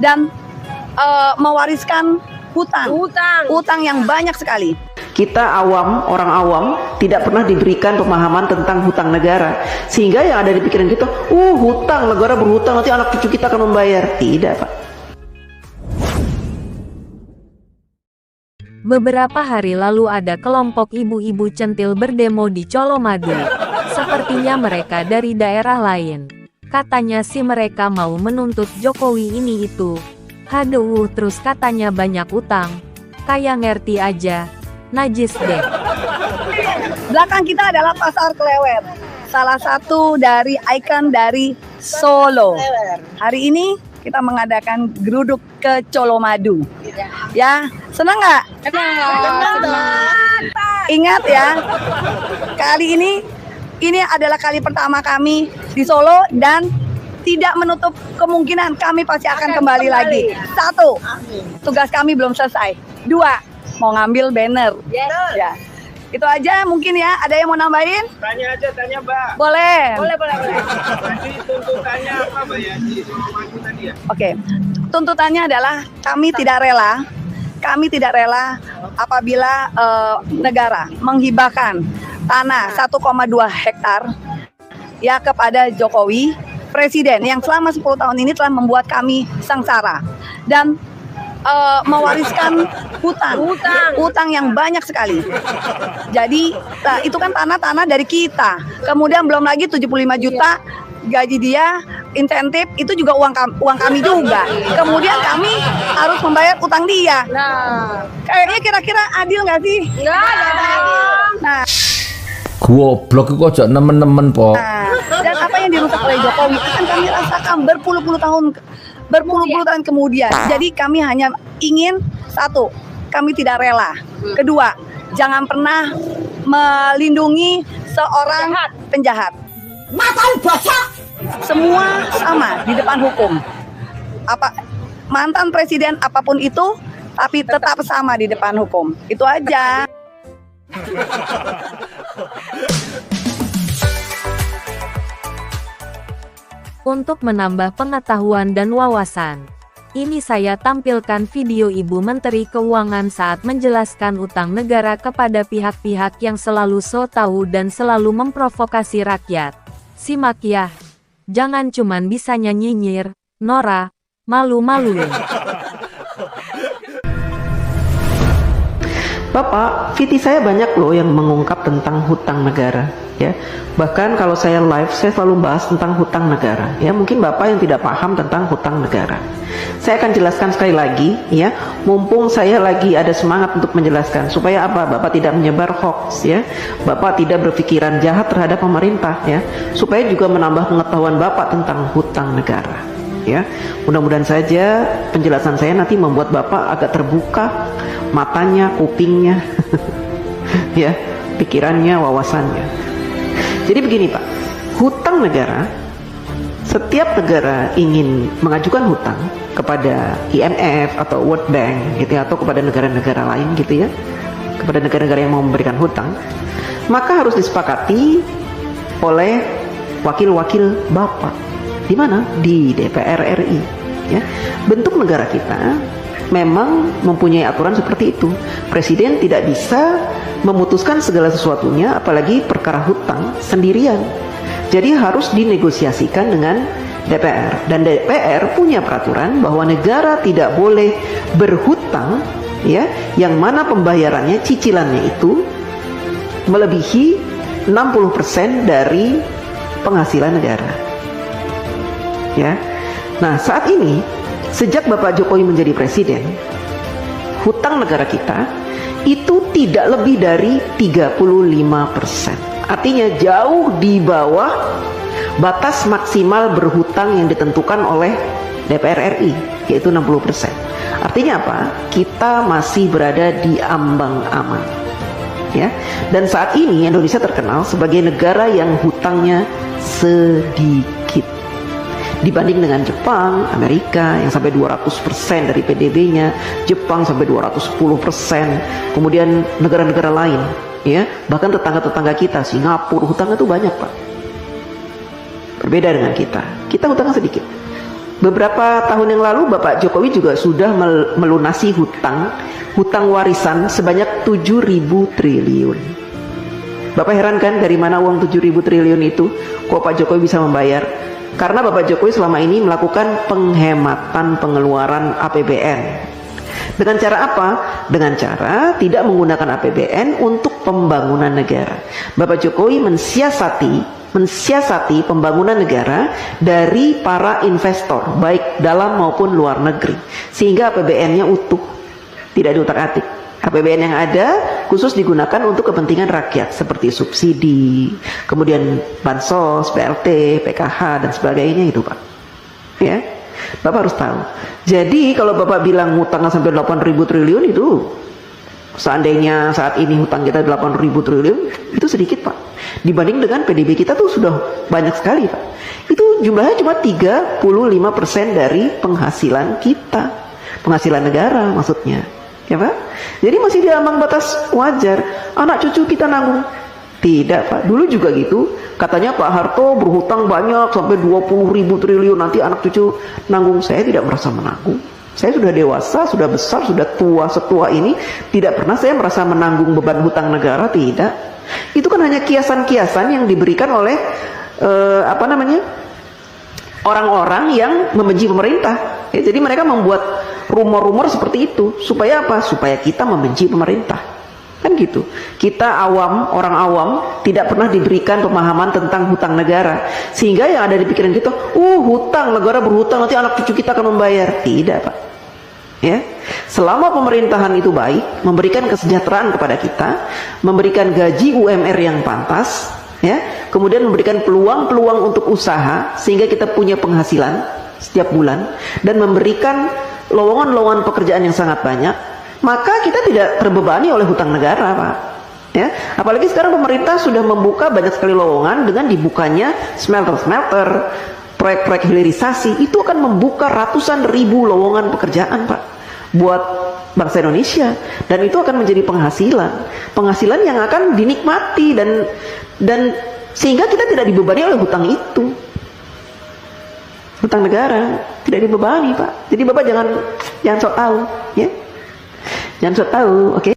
dan mewariskan hutang yang banyak sekali. Kita awam, orang awam, tidak pernah diberikan pemahaman tentang hutang negara, sehingga yang ada di pikiran kita, hutang, negara berhutang, nanti anak cucu kita akan membayar. Tidak, Pak. Beberapa hari lalu ada kelompok ibu-ibu centil berdemo di Colomadu. Sepertinya mereka dari daerah lain. Katanya sih mereka mau menuntut Jokowi ini itu. Haduh, terus katanya banyak utang. Kayak ngerti aja. Najis deh. Belakang kita adalah Pasar Klewer, salah satu dari ikon dari Solo. Hari ini kita mengadakan geruduk ke Colomadu. Ya, senang nggak? Ingat ya, kali ini adalah kali pertama kami di Solo dan tidak menutup kemungkinan kami pasti akan kembali lagi. 1, tugas kami belum selesai. 2, mau ngambil banner. Ya. Itu aja mungkin ya. Ada yang mau nambahin? Tanya aja, tanya Mbak. Boleh. Tadi tuntutannya apa Mbak Yanti? Tadi ya? Oke. Tuntutannya adalah kami tidak rela apabila negara menghibahkan tanah 1,2 hektar ya kepada Jokowi, presiden yang selama 10 tahun ini telah membuat kami sengsara dan mewariskan hutang yang banyak sekali. Jadi itu kan tanah dari kita. Kemudian belum lagi 75 juta gaji dia, insentif itu juga uang kami juga. Kemudian kami harus membayar utang dia. Nah, kayaknya kira-kira adil nggak sih? Nggak adil. Nah, goblok itu aja nemen-nemen po. Dan apa yang dirusak oleh Jokowi akan kami rasakan berpuluh-puluh tahun kemudian. Jadi kami hanya ingin 1, kami tidak rela. 2, jangan pernah melindungi seorang penjahat. Semua sama di depan hukum. Mantan presiden apapun itu, tapi tetap sama di depan hukum. Itu aja. Untuk menambah pengetahuan dan wawasan, ini saya tampilkan video Ibu Menteri Keuangan saat menjelaskan utang negara kepada pihak-pihak yang selalu so tahu dan selalu memprovokasi rakyat. Simak ya. Jangan cuman bisa nyinyir, Nora, malu-maluin. Bapak, VT saya banyak loh yang mengungkap tentang hutang negara, ya. Bahkan kalau saya live, saya selalu bahas tentang hutang negara, ya. Mungkin Bapak yang tidak paham tentang hutang negara. Saya akan jelaskan sekali lagi, ya. Mumpung saya lagi ada semangat untuk menjelaskan, supaya apa? Bapak tidak menyebar hoax, ya. Bapak tidak berpikiran jahat terhadap pemerintah, ya. Supaya juga menambah pengetahuan Bapak tentang hutang negara, ya. Mudah-mudahan saja penjelasan saya nanti membuat Bapak agak terbuka matanya, kupingnya, ya, pikirannya, wawasannya. Jadi begini Pak, hutang negara, setiap negara ingin mengajukan hutang kepada IMF atau World Bank gitu ya, atau kepada negara-negara lain gitu ya, kepada negara-negara yang mau memberikan hutang, maka harus disepakati oleh wakil-wakil Bapak. Di mana? Di DPR RI, ya. Bentuk negara kita memang mempunyai aturan seperti itu. Presiden tidak bisa memutuskan segala sesuatunya, apalagi perkara hutang sendirian. Jadi harus dinegosiasikan dengan DPR. Dan DPR punya peraturan bahwa negara tidak boleh berhutang, ya, yang mana pembayarannya, cicilannya itu melebihi 60% dari penghasilan negara. Ya. Nah, saat ini sejak Bapak Jokowi menjadi presiden, hutang negara kita itu tidak lebih dari 35%. Artinya jauh di bawah batas maksimal berhutang yang ditentukan oleh DPR RI, yaitu 60%. Artinya apa? Kita masih berada di ambang aman. Ya. Dan saat ini Indonesia terkenal sebagai negara yang hutangnya sedikit dibanding dengan Jepang, Amerika yang sampai 200% dari PDB-nya, Jepang sampai 210%, kemudian negara-negara lain, ya, bahkan tetangga-tetangga kita, Singapura, hutangnya itu banyak Pak. Berbeda dengan kita hutangnya sedikit. Beberapa tahun yang lalu Bapak Jokowi juga sudah melunasi hutang warisan sebanyak 7.000 triliun. Bapak heran kan dari mana uang 7.000 triliun itu? Kok Pak Jokowi bisa membayar? Karena Bapak Jokowi selama ini melakukan penghematan pengeluaran APBN. Dengan cara apa? Dengan cara tidak menggunakan APBN untuk pembangunan negara. Bapak Jokowi mensiasati pembangunan negara dari para investor, baik dalam maupun luar negeri, sehingga APBN-nya utuh, tidak diutak-atik. APBN yang ada khusus digunakan untuk kepentingan rakyat seperti subsidi, kemudian bansos, BLT, PKH dan sebagainya itu, Pak. Ya, Bapak harus tahu. Jadi kalau Bapak bilang hutangnya sampai 8.000 triliun itu, seandainya saat ini hutang kita 8.000 triliun, itu sedikit, Pak. Dibanding dengan PDB kita tuh sudah banyak sekali, Pak. Itu jumlahnya cuma 35% dari penghasilan kita, penghasilan negara maksudnya, ya Pak. Jadi masih di ambang batas wajar. Anak cucu kita nanggung. Tidak, Pak. Dulu juga gitu. Katanya Pak Harto berhutang banyak sampai 20.000 triliun, nanti anak cucu nanggung. Saya tidak merasa menanggung. Saya sudah dewasa, sudah besar, sudah tua, setua ini, tidak pernah saya merasa menanggung beban hutang negara, tidak. Itu kan hanya kiasan-kiasan yang diberikan oleh orang-orang yang membenci pemerintah. Ya, jadi mereka membuat rumor-rumor seperti itu supaya apa? Supaya kita membenci pemerintah. Kan gitu. Kita awam, orang awam tidak pernah diberikan pemahaman tentang hutang negara, sehingga yang ada di pikiran kita, hutang, negara berhutang, nanti anak cucu kita akan membayar. Tidak, Pak. Ya, selama pemerintahan itu baik, memberikan kesejahteraan kepada kita, memberikan gaji UMR yang pantas, ya, kemudian memberikan peluang-peluang untuk usaha sehingga kita punya penghasilan setiap bulan, dan memberikan lowongan-lowongan pekerjaan yang sangat banyak, maka kita tidak terbebani oleh hutang negara, Pak. Ya, apalagi sekarang pemerintah sudah membuka banyak sekali lowongan dengan dibukanya smelter-smelter, proyek-proyek hilirisasi. Itu akan membuka ratusan ribu lowongan pekerjaan, Pak, buat bangsa Indonesia, dan itu akan menjadi penghasilan yang akan dinikmati dan sehingga kita tidak dibebani oleh hutang itu. Hutang negara tidak dibebani, Pak. Jadi Bapak jangan sok tahu, ya. Jangan sok tahu, oke?